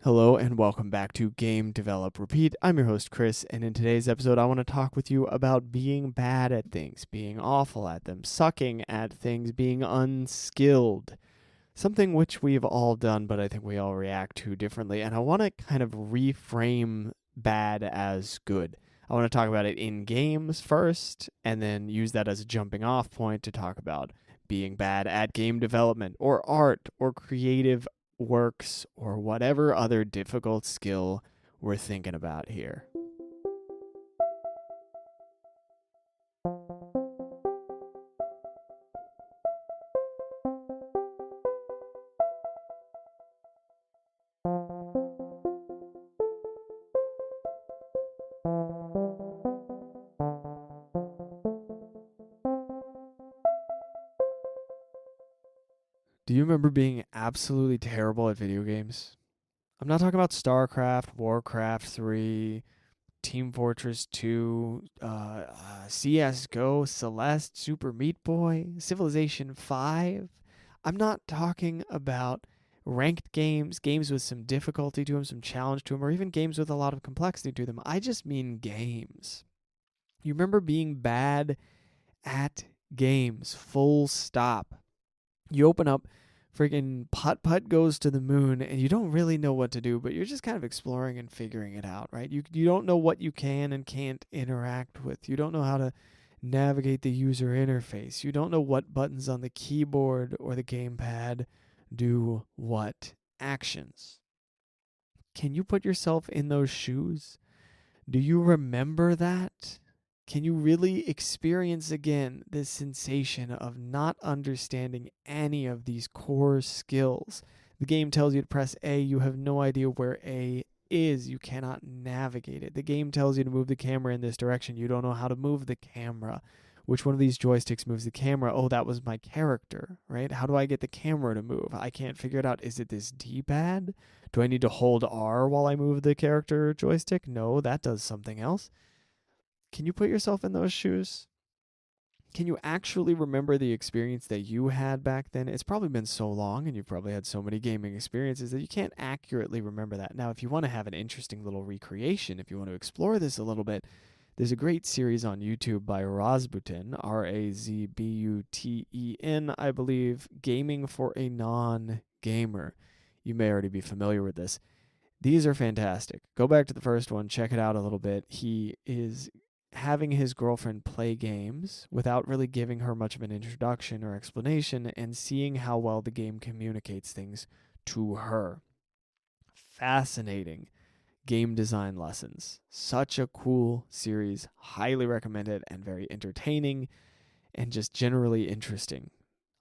Hello and welcome back to Game Develop Repeat. I'm your host Chris, and in today's episode I want to talk with you about being bad at things, being awful at them, sucking at things, being unskilled. Something which we've all done, but I think we all react to differently, and I want to kind of reframe bad as good. I want to talk about it in games first, and then use that as a jumping off point to talk about being bad at game development or art or creative works or whatever other difficult skill we're thinking about here. Do you remember being absolutely terrible at video games? I'm not talking about StarCraft, Warcraft 3, Team Fortress 2, CSGO, Celeste, Super Meat Boy, Civilization 5. I'm not talking about ranked games, games with some difficulty to them, some challenge to them, or even games with a lot of complexity to them. I just mean games. You remember being bad at games, full stop. You open up freaking Putt Putt Goes to the Moon, and you don't really know what to do, but you're just kind of exploring and figuring it out, right? You don't know what you can and can't interact with. You don't know how to navigate the user interface. You don't know what buttons on the keyboard or the gamepad do what actions. Can you put yourself in those shoes? Do you remember that? Can you really experience again this sensation of not understanding any of these core skills? The game tells you to press A, you have no idea where A is. You cannot navigate it. The game tells you to move the camera in this direction. You don't know how to move the camera. Which one of these joysticks moves the camera? Oh, that was my character, right? How do I get the camera to move? I can't figure it out. Is it this D-pad? Do I need to hold R while I move the character joystick? No, that does something else. Can you put yourself in those shoes? Can you actually remember the experience that you had back then? It's probably been so long and you've probably had so many gaming experiences that you can't accurately remember that. Now, if you want to have an interesting little recreation, if you want to explore this a little bit, there's a great series on YouTube by Razbuten, Razbuten, I believe, Gaming for a Non-Gamer. You may already be familiar with this. These are fantastic. Go back to the first one, check it out a little bit. He is having his girlfriend play games without really giving her much of an introduction or explanation and seeing how well the game communicates things to her. Fascinating game design lessons. Such a cool series. Highly recommend it, and very entertaining and just generally interesting.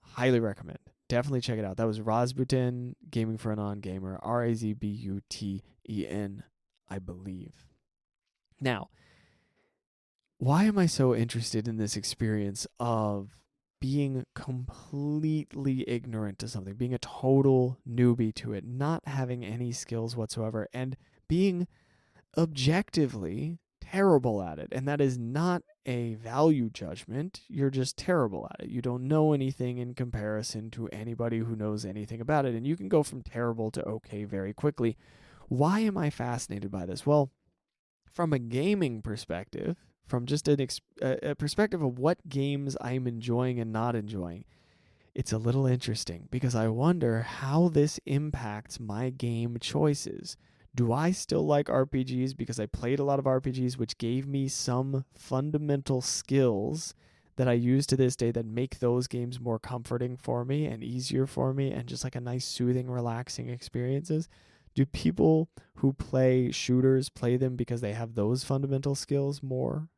Highly recommend. Definitely check it out. That was Razbuten, Gaming for a Non-Gamer, Razbuten, I believe. Now, why am I so interested in this experience of being completely ignorant to something, being a total newbie to it, not having any skills whatsoever, and being objectively terrible at it? And that is not a value judgment. You're just terrible at it. You don't know anything in comparison to anybody who knows anything about it. And you can go from terrible to okay very quickly. Why am I fascinated by this? Well, from a gaming perspective, from just a perspective of what games I'm enjoying and not enjoying, it's a little interesting because I wonder how this impacts my game choices. Do I still like RPGs because I played a lot of RPGs, which gave me some fundamental skills that I use to this day that make those games more comforting for me and easier for me and just like a nice, soothing, relaxing experiences? Do people who play shooters play them because they have those fundamental skills more,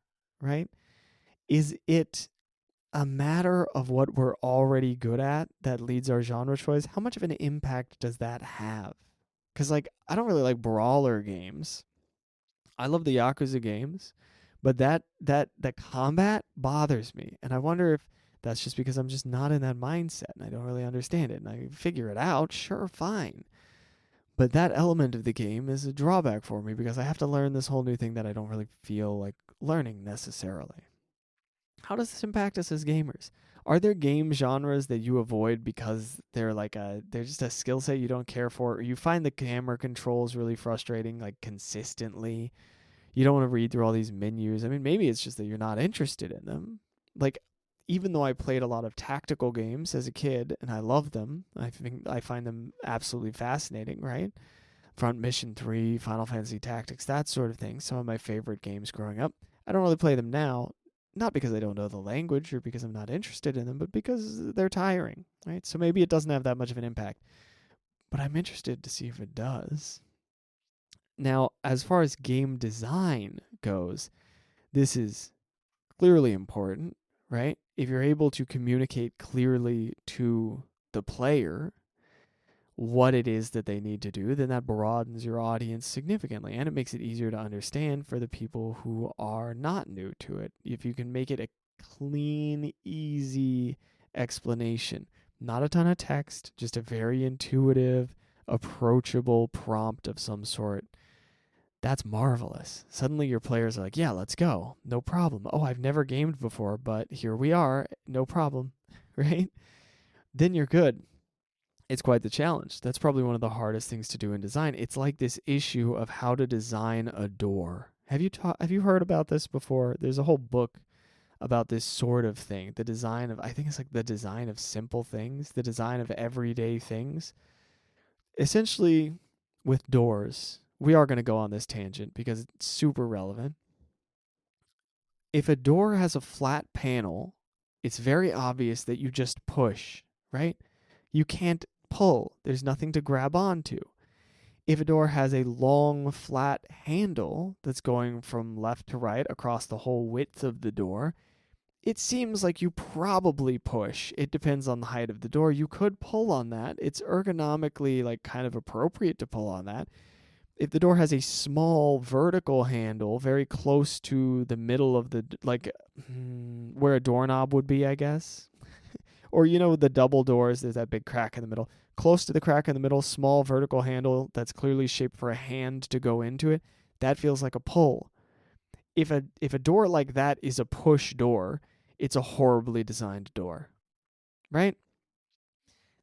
right? Is it a matter of what we're already good at that leads our genre choice? How much of an impact does that have? Because, like, I don't really like brawler games. I love the Yakuza games, but that combat bothers me. And I wonder if that's just because I'm just not in that mindset and I don't really understand it. And I figure it out, sure, fine. But that element of the game is a drawback for me because I have to learn this whole new thing that I don't really feel like learning necessarily. How does this impact us as gamers? Are there game genres that you avoid because they're just a skill set you don't care for, or you find the camera controls really frustrating, like consistently? You don't want to read through all these menus. I mean, maybe it's just that you're not interested in them. Like, even though I played a lot of tactical games as a kid and I love them, I think I find them absolutely fascinating, right? Front Mission 3, Final Fantasy Tactics, that sort of thing. Some of my favorite games growing up. I don't really play them now, not because I don't know the language or because I'm not interested in them, but because they're tiring, right? So maybe it doesn't have that much of an impact, but I'm interested to see if it does. Now, as far as game design goes, this is clearly important, right? If you're able to communicate clearly to the player what it is that they need to do, then that broadens your audience significantly and it makes it easier to understand for the people who are not new to it. If you can make it a clean, easy explanation, not a ton of text, just a very intuitive, approachable prompt of some sort, that's marvelous. Suddenly your players are like, yeah, let's go. No problem. Oh, I've never gamed before, but here we are. No problem. Right? Then you're good. It's quite the challenge. That's probably one of the hardest things to do in design. It's like this issue of how to design a door. Have you heard about this before? There's a whole book about this sort of thing. The design of, I think it's like the design of simple things, the design of everyday things. Essentially, with doors, we are going to go on this tangent because it's super relevant. If a door has a flat panel, it's very obvious that you just push, right? You can't pull. There's nothing to grab onto. If a door has a long, flat handle that's going from left to right across the whole width of the door, it seems like you probably push. It depends on the height of the door. You could pull on that. It's ergonomically like kind of appropriate to pull on that. If the door has a small vertical handle very close to the middle of the where a doorknob would be, I guess. Or the double doors, there's that big crack in the middle. Close to the crack in the middle, small vertical handle that's clearly shaped for a hand to go into it. That feels like a pull. If a door like that is a push door, it's a horribly designed door. Right?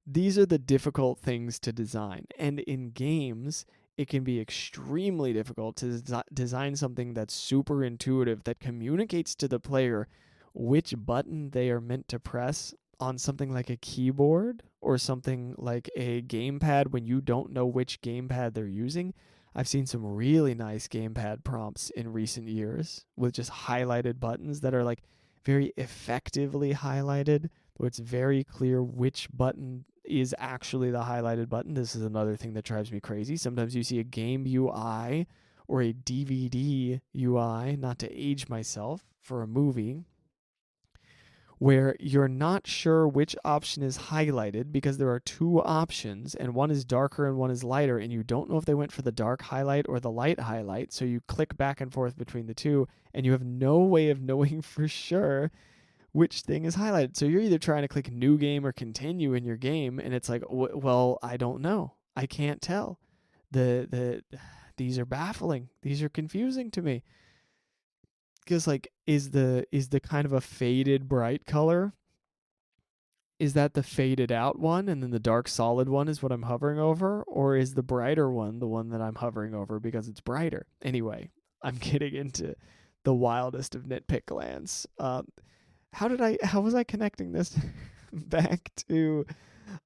These are the difficult things to design. And in games, it can be extremely difficult to design something that's super intuitive, that communicates to the player which button they are meant to press on something like a keyboard or something like a gamepad when you don't know which gamepad they're using. I've seen some really nice gamepad prompts in recent years with just highlighted buttons that are like very effectively highlighted, where it's very clear which button is actually the highlighted button. This is another thing that drives me crazy. Sometimes you see a game UI or a DVD UI, not to age myself, for a movie, where you're not sure which option is highlighted because there are two options and one is darker and one is lighter, and you don't know if they went for the dark highlight or the light highlight, so you click back and forth between the two and you have no way of knowing for sure which thing is highlighted. So you're either trying to click new game or continue in your game, and it's like, well, I don't know. I can't tell. These are baffling. These are confusing to me. Because like, is the kind of a faded bright color, is that the faded out one and then the dark solid one is what I'm hovering over, or is the brighter one the one that I'm hovering over because it's brighter? Anyway, I'm getting into the wildest of nitpick lands. How was I connecting this back to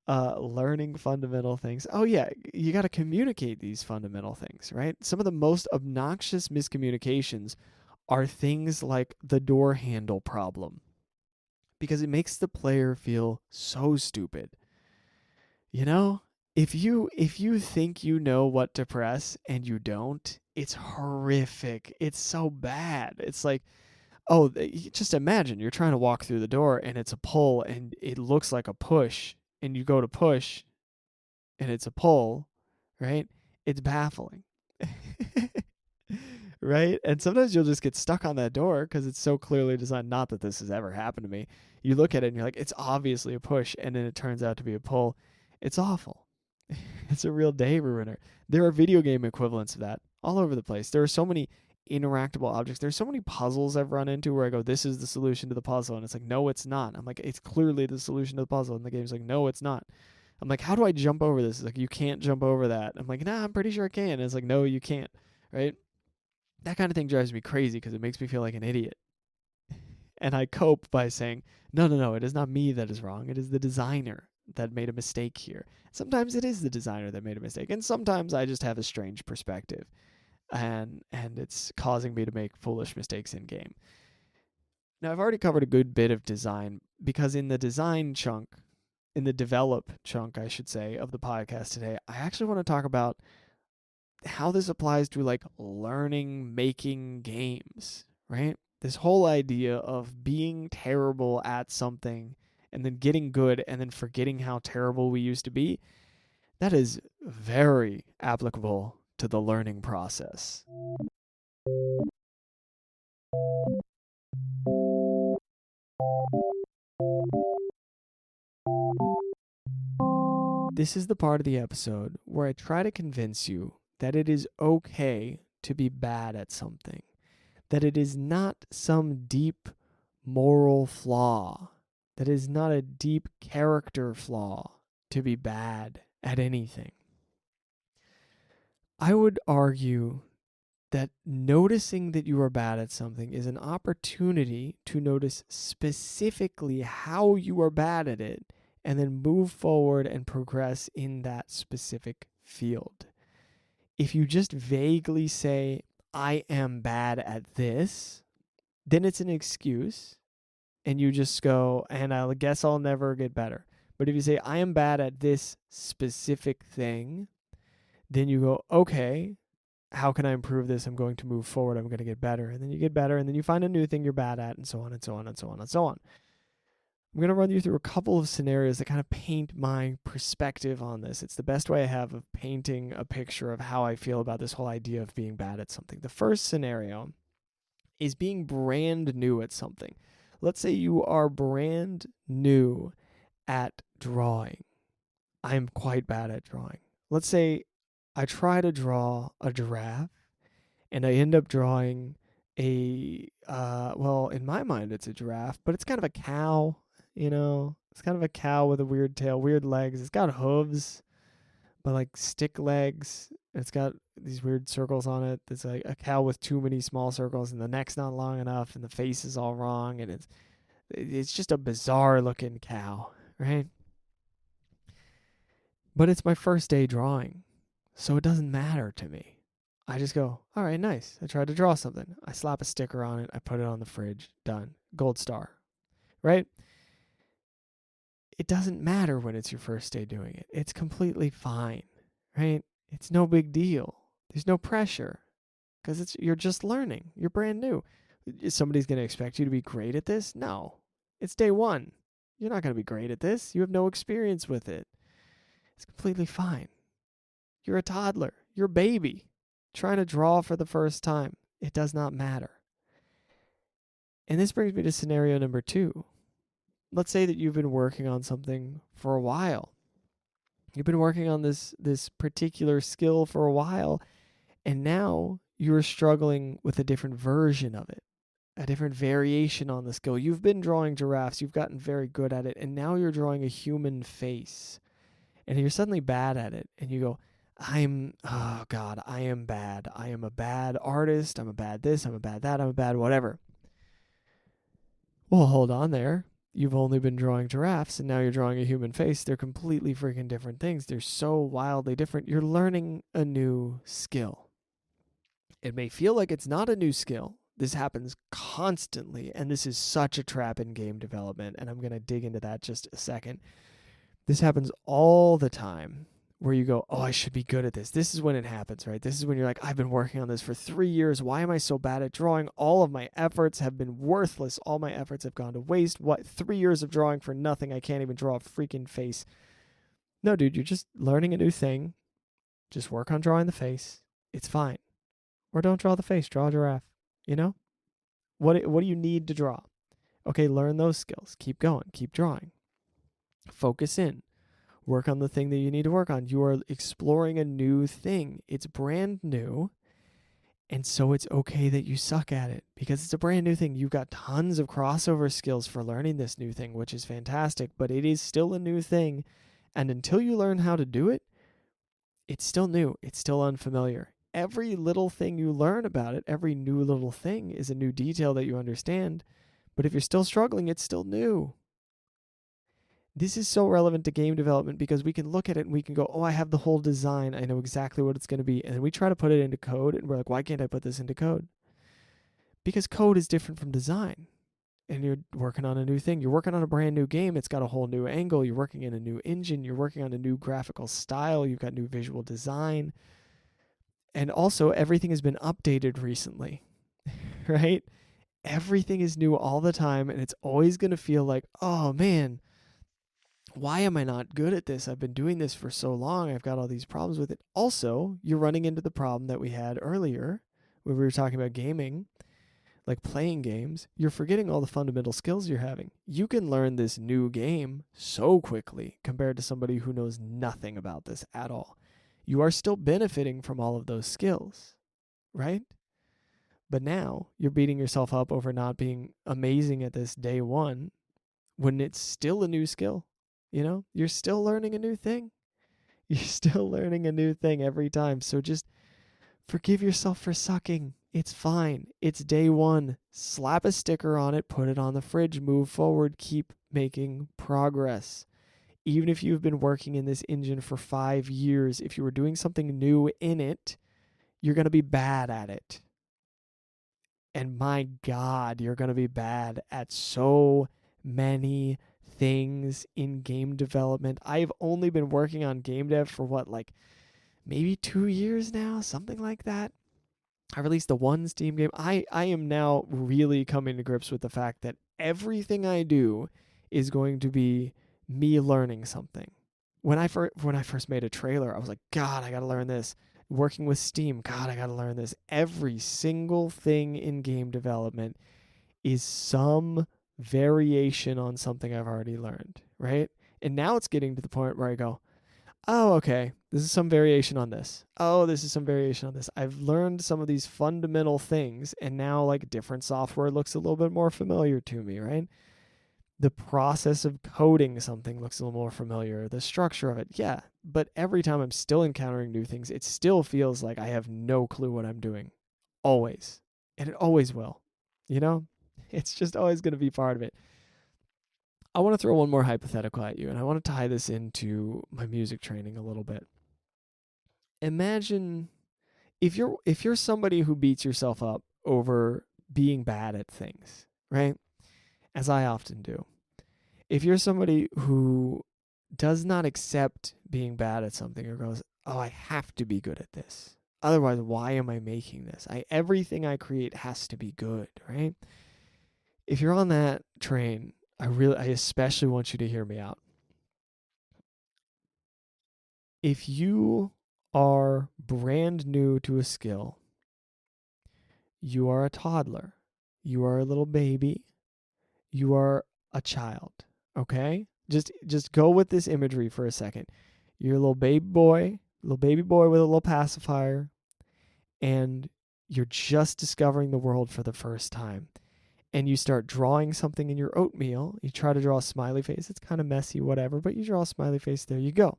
learning fundamental things? Oh yeah, you got to communicate these fundamental things, right? Some of the most obnoxious miscommunications are things like the door handle problem, because it makes the player feel so stupid. If you think you know what to press and you don't, it's horrific. It's so bad. It's like, oh, just imagine you're trying to walk through the door and it's a pull and it looks like a push, and you go to push and it's a pull, right? It's baffling. Right? And sometimes you'll just get stuck on that door because it's so clearly designed. Not that this has ever happened to me. You look at it and you're like, it's obviously a push, and then it turns out to be a pull. It's awful. It's a real day ruiner. There are video game equivalents of that all over the place. There are so many interactable objects. There's so many puzzles I've run into where I go, this is the solution to the puzzle. And it's like, no, it's not. I'm like, it's clearly the solution to the puzzle. And the game's like, no, it's not. I'm like, how do I jump over this? It's like, you can't jump over that. I'm like, nah, I'm pretty sure I can. And it's like, no, you can't. Right? That kind of thing drives me crazy because it makes me feel like an idiot. And I cope by saying, no, it is not me that is wrong. It is the designer that made a mistake here. Sometimes it is the designer that made a mistake. And sometimes I just have a strange perspective. And it's causing me to make foolish mistakes in game. Now, I've already covered a good bit of design because in the design chunk, in the develop chunk, I should say, of the podcast today, I actually want to talk about how this applies to like learning making games, right? This whole idea of being terrible at something and then getting good and then forgetting how terrible we used to be, that is very applicable to the learning process. This is the part of the episode where I try to convince you that it is okay to be bad at something, that it is not some deep moral flaw, that is not a deep character flaw to be bad at anything. I would argue that noticing that you are bad at something is an opportunity to notice specifically how you are bad at it and then move forward and progress in that specific field. If you just vaguely say, I am bad at this, then it's an excuse and you just go, and I guess I'll never get better. But if you say, I am bad at this specific thing, then you go, okay, how can I improve this? I'm going to move forward. I'm going to get better. And then you get better, and then you find a new thing you're bad at, and so on and so on and so on and so on. I'm going to run you through a couple of scenarios that kind of paint my perspective on this. It's the best way I have of painting a picture of how I feel about this whole idea of being bad at something. The first scenario is being brand new at something. Let's say you are brand new at drawing. I'm quite bad at drawing. Let's say I try to draw a giraffe and I end up drawing well, in my mind it's a giraffe, but it's kind of a cow, It's kind of a cow with a weird tail, weird legs. It's got hooves, but like stick legs. It's got these weird circles on it. It's like a cow with too many small circles, and the neck's not long enough, and the face is all wrong, and it's just a bizarre looking cow, right? But it's my first day drawing, so it doesn't matter to me. I just go, all right, nice. I tried to draw something. I slap a sticker on it. I put it on the fridge. Done. Gold star, right? It doesn't matter when it's your first day doing it. It's completely fine, right? It's no big deal. There's no pressure because you're just learning. You're brand new. Is somebody's going to expect you to be great at this? No. It's day one. You're not going to be great at this. You have no experience with it. It's completely fine. You're a toddler. You're a baby trying to draw for the first time. It does not matter. And this brings me to scenario number 2. Let's say that you've been working on something for a while. You've been working on this particular skill for a while, and now you're struggling with a different version of it, a different variation on the skill. You've been drawing giraffes, you've gotten very good at it, and now you're drawing a human face. And you're suddenly bad at it, and you go, I am bad. I am a bad artist. I'm a bad this. I'm a bad that. I'm a bad whatever. Well, hold on there. You've only been drawing giraffes, and now you're drawing a human face. They're completely freaking different things. They're so wildly different. You're learning a new skill. It may feel like it's not a new skill. This happens constantly, and this is such a trap in game development, and I'm going to dig into that just a second. This happens all the time where you go, oh, I should be good at this. This is when it happens, right? This is when you're like, I've been working on this for 3 years. Why am I so bad at drawing? All of my efforts have been worthless. All my efforts have gone to waste. What? 3 years of drawing for nothing. I can't even draw a freaking face. No, dude, you're just learning a new thing. Just work on drawing the face. It's fine. Or don't draw the face. Draw a giraffe. What do you need to draw? Okay, learn those skills. Keep going. Keep drawing. Focus in. Work on the thing that you need to work on. You are exploring a new thing. It's brand new, And so it's okay that you suck at it because it's a brand new thing. You've got tons of crossover skills for learning this new thing, which is fantastic, but it is still a new thing. And until you learn how to do it, it's still new. It's still unfamiliar. Every little thing you learn about it, every new little thing is a new detail that you understand. But if you're still struggling, it's still new. This is so relevant to game development because we can look at it and we can go, oh, I have the whole design. I know exactly what it's going to be. And then we try to put it into code and we're like, why can't I put this into code? Because code is different from design. And you're working on a new thing. You're working on a brand new game. It's got a whole new angle. You're working in a new engine. You're working on a new graphical style. You've got new visual design. And also, everything has been updated recently, right? Everything is new all the time. And it's always going to feel like, oh, man, why am I not good at this? I've been doing this for so long. I've got all these problems with it. Also, you're running into the problem that we had earlier when we were talking about gaming, like playing games. You're forgetting all the fundamental skills you're having. You can learn this new game so quickly compared to somebody who knows nothing about this at all. You are still benefiting from all of those skills, right? But now you're beating yourself up over not being amazing at this day one when it's still a new skill. You know, you're still learning a new thing. You're still learning a new thing every time. So just forgive yourself for sucking. It's fine. It's day one. Slap a sticker on it, put it on the fridge, move forward, keep making progress. Even if you've been working in this engine for 5 years, if you were doing something new in it, you're going to be bad at it. And my God, you're going to be bad at so many things in game development. I've only been working on game dev for like maybe 2 years now, something like that. I released the one Steam game. I am now really coming to grips with the fact that everything I do is going to be me learning something. When I first made a trailer, I was like, God, I got to learn this. Working with Steam, God, I got to learn this. Every single thing in game development is some variation on something I've already learned, right? And now it's getting to the point where I go, oh, okay, this is some variation on this. Oh, this is some variation on this. I've learned some of these fundamental things, and now like different software looks a little bit more familiar to me, right? The process of coding something looks a little more familiar. The structure of it, yeah. But every time I'm still encountering new things, it still feels like I have no clue what I'm doing. Always. And it always will. You know? It's just always going to be part of it. I want to throw one more hypothetical at you, and I want to tie this into my music training a little bit. Imagine if you're somebody who beats yourself up over being bad at things, right? As I often do. If you're somebody who does not accept being bad at something or goes, "Oh, I have to be good at this. Otherwise, why am I making this? Everything I create has to be good," right? If you're on that train, I especially want you to hear me out. If you are brand new to a skill, you are a toddler, you are a little baby, you are a child, okay? Just go with this imagery for a second. You're a little baby boy with a little pacifier, and you're just discovering the world for the first time. And you start drawing something in your oatmeal. You try to draw a smiley face. It's kind of messy, whatever, but you draw a smiley face. There you go.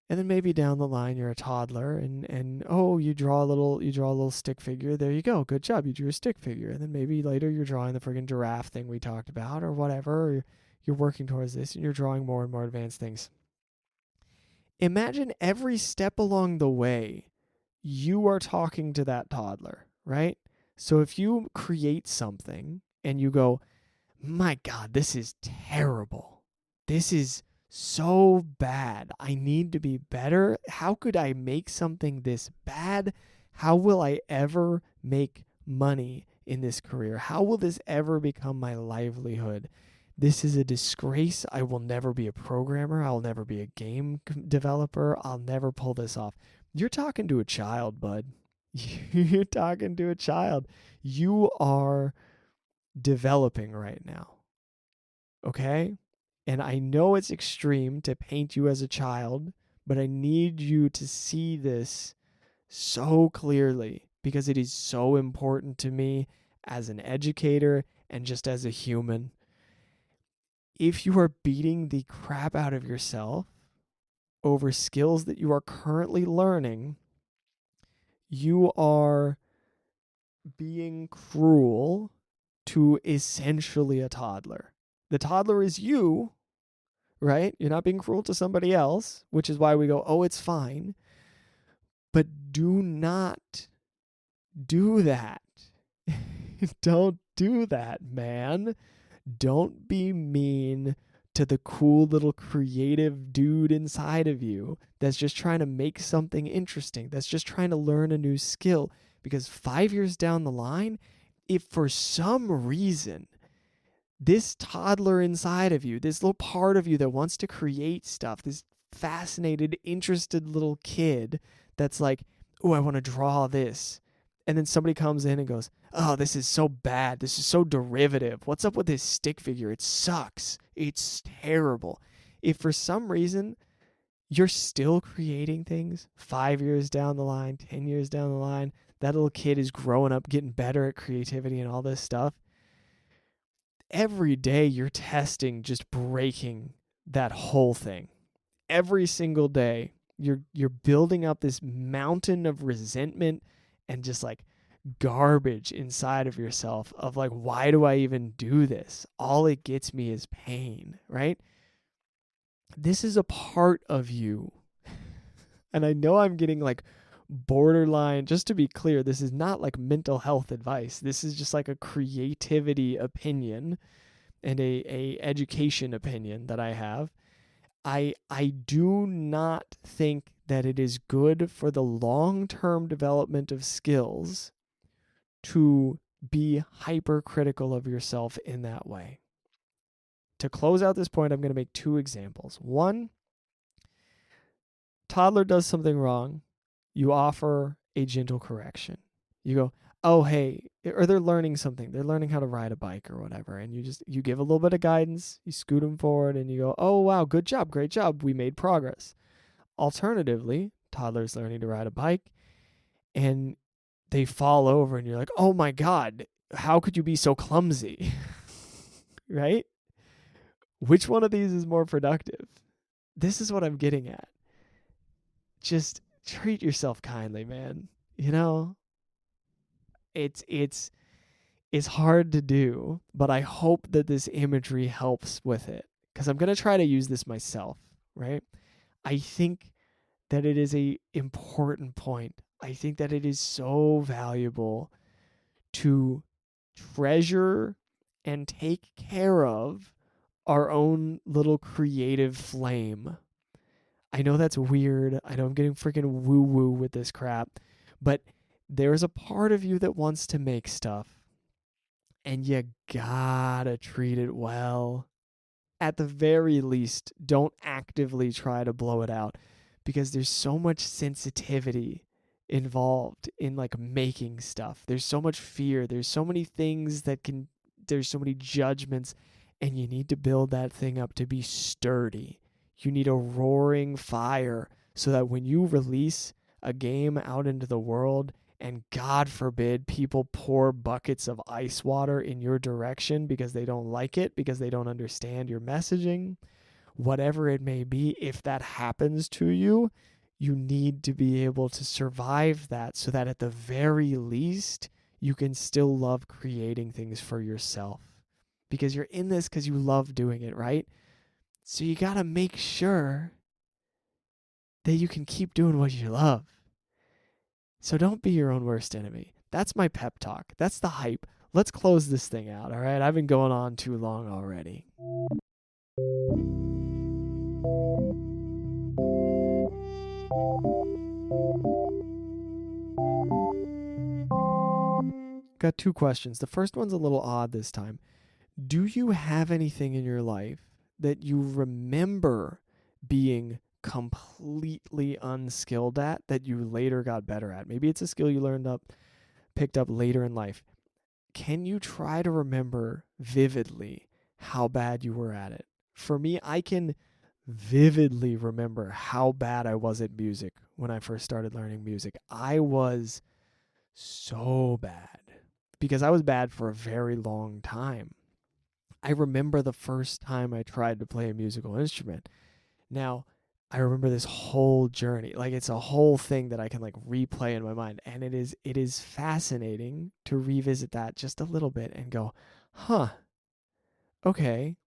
And then maybe down the line you're a toddler and oh, you draw a little stick figure. There you go. Good job. You drew a stick figure. And then maybe later you're drawing the friggin' giraffe thing we talked about or whatever. Or you're working towards this and you're drawing more and more advanced things. Imagine every step along the way you are talking to that toddler, right? So if you create something and you go, "My God, this is terrible. This is so bad. I need to be better. How could I make something this bad? How will I ever make money in this career? How will this ever become my livelihood? This is a disgrace. I will never be a programmer. I'll never be a game developer. I'll never pull this off." You're talking to a child, bud. You're talking to a child. You are developing right now. Okay? And I know it's extreme to paint you as a child, but I need you to see this so clearly. because it is so important to me as an educator and just as a human. If you are beating the crap out of yourself over skills that you are currently learning, you are being cruel to essentially a toddler. The toddler is you, right? You're not being cruel to somebody else, which is why we go, oh, it's fine. But do not do that. Don't do that, man. Don't be mean to the cool little creative dude inside of you that's just trying to make something interesting, that's just trying to learn a new skill. Because 5 years down the line, if for some reason this toddler inside of you, this little part of you that wants to create stuff, this fascinated, interested little kid that's like, oh, I want to draw this. And then somebody comes in and goes, oh, this is so bad. This is so derivative. What's up with this stick figure? It sucks. It's terrible. If for some reason you're still creating things 5 years down the line, 10 years down the line, that little kid is growing up, getting better at creativity and all this stuff, every day you're testing, just breaking that whole thing. Every single day you're building up this mountain of resentment and just like garbage inside of yourself of like, why do I even do this? All it gets me is pain, right? This is a part of you. And I know I'm getting like borderline, just to be clear, this is not like mental health advice. This is just like a creativity opinion and a education opinion that I have. I do not think that it is good for the long-term development of skills to be hypercritical of yourself in that way. To close out this point, I'm going to make two examples. One, toddler does something wrong. You offer a gentle correction. You go, oh, hey, or they're learning something. They're learning how to ride a bike or whatever. And you give a little bit of guidance, you scoot them forward and you go, oh, wow, good job, great job. We made progress. Alternatively, toddler's learning to ride a bike and they fall over and you're like, oh my God, how could you be so clumsy? Right? Which one of these is more productive? This is what I'm getting at. Just treat yourself kindly, man. You know, it's hard to do, but I hope that this imagery helps with it because I'm going to try to use this myself, right? I think that it is a important point. I think that it is so valuable to treasure and take care of our own little creative flame. I know that's weird. I know I'm getting freaking woo-woo with this crap, but there's a part of you that wants to make stuff, and you gotta treat it well. At the very least, don't actively try to blow it out because there's so much sensitivity involved in like making stuff. There's so much fear. There's so many things there's so many judgments, and you need to build that thing up to be sturdy. You need a roaring fire so that when you release a game out into the world, and God forbid people pour buckets of ice water in your direction because they don't like it, because they don't understand your messaging, whatever it may be, if that happens to you, you need to be able to survive that so that at the very least, you can still love creating things for yourself. Because you're in this because you love doing it, right? So you got to make sure that you can keep doing what you love. So don't be your own worst enemy. That's my pep talk. That's the hype. Let's close this thing out, all right? I've been going on too long already. Got two questions. The first one's a little odd this time. Do you have anything in your life that you remember being completely unskilled at that you later got better at? Maybe it's a skill you picked up later in life. Can you try to remember vividly how bad you were at it? For me, I can vividly remember how bad I was at music when I first started learning music. I was so bad because I was bad for a very long time. I remember the first time I tried to play a musical instrument. Now, I remember this whole journey. Like it's a whole thing that I can like replay in my mind, and it is fascinating to revisit that just a little bit and go, "Huh, okay.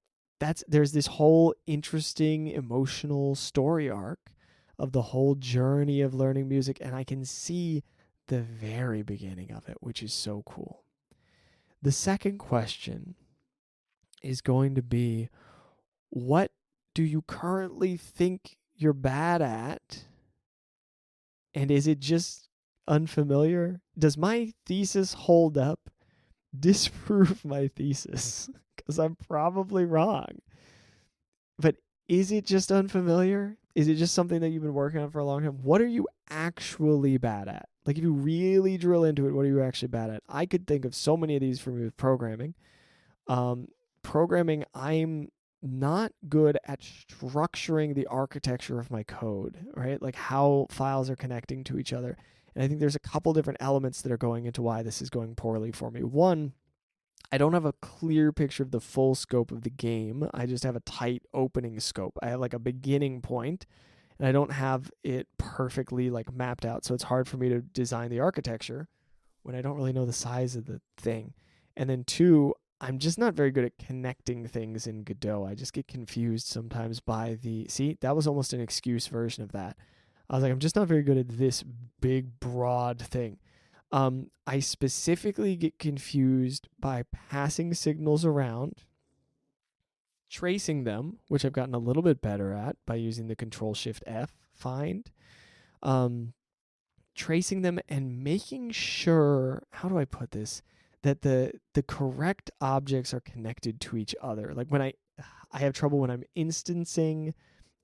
There's this whole interesting emotional story arc of the whole journey of learning music, and I can see the very beginning of it, which is so cool." The second question is going to be, what do you currently think you're bad at? And is it just unfamiliar? Does my thesis hold up? Disprove my thesis because I'm probably wrong. But is it just unfamiliar? Is it just something that you've been working on for a long time? What are you actually bad at? Like, if you really drill into it, what are you actually bad at? I could think of so many of these for me with programming. Programming, I'm not good at structuring the architecture of my code, right? Like how files are connecting to each other. And I think there's a couple different elements that are going into why this is going poorly for me. One, I don't have a clear picture of the full scope of the game. I just have a tight opening scope. I have like a beginning point, and I don't have it perfectly like mapped out. So it's hard for me to design the architecture when I don't really know the size of the thing. And then two, I'm just not very good at connecting things in Godot. I just get confused sometimes by see, that was almost an excuse version of that. I was like, I'm just not very good at this big, broad thing. I specifically get confused by passing signals around, tracing them, which I've gotten a little bit better at by using the Control-Shift-F find, tracing them and making sure, how do I put this, that the correct objects are connected to each other. Like when I have trouble when I'm instancing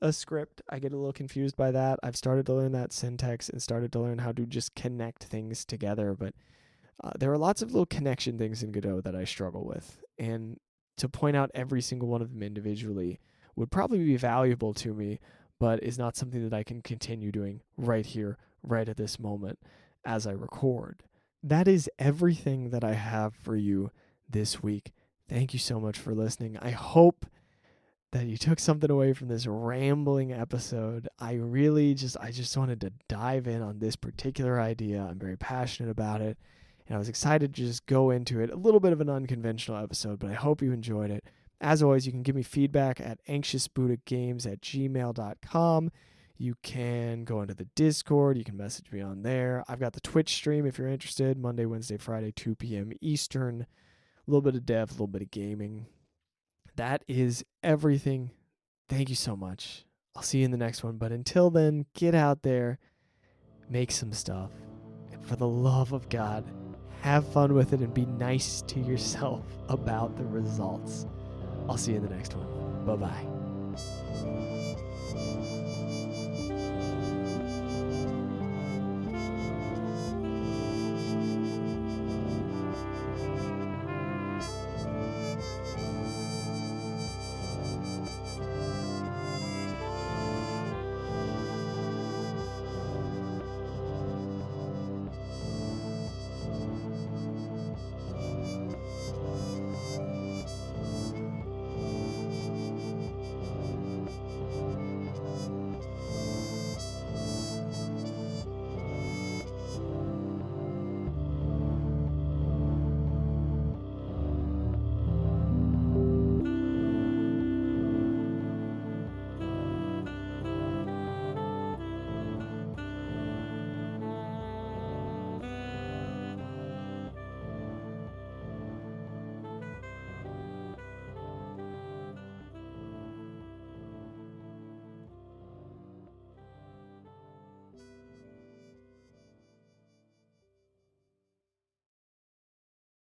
a script, I get a little confused by that. I've started to learn that syntax and started to learn how to just connect things together, but there are lots of little connection things in Godot that I struggle with, and to point out every single one of them individually would probably be valuable to me, but is not something that I can continue doing right here, right at this moment as I record. That is everything that I have for you this week. Thank you so much for listening. I hope that you took something away from this rambling episode. I just wanted to dive in on this particular idea. I'm very passionate about it, and I was excited to just go into it. A little bit of an unconventional episode, but I hope you enjoyed it. As always, you can give me feedback at anxiousbuddhagames@gmail.com. You can go into the Discord. You can message me on there. I've got the Twitch stream if you're interested. Monday, Wednesday, Friday, 2 p.m. Eastern. A little bit of dev, a little bit of gaming. That is everything. Thank you so much. I'll see you in the next one. But until then, get out there, make some stuff. And for the love of God, have fun with it and be nice to yourself about the results. I'll see you in the next one. Bye-bye.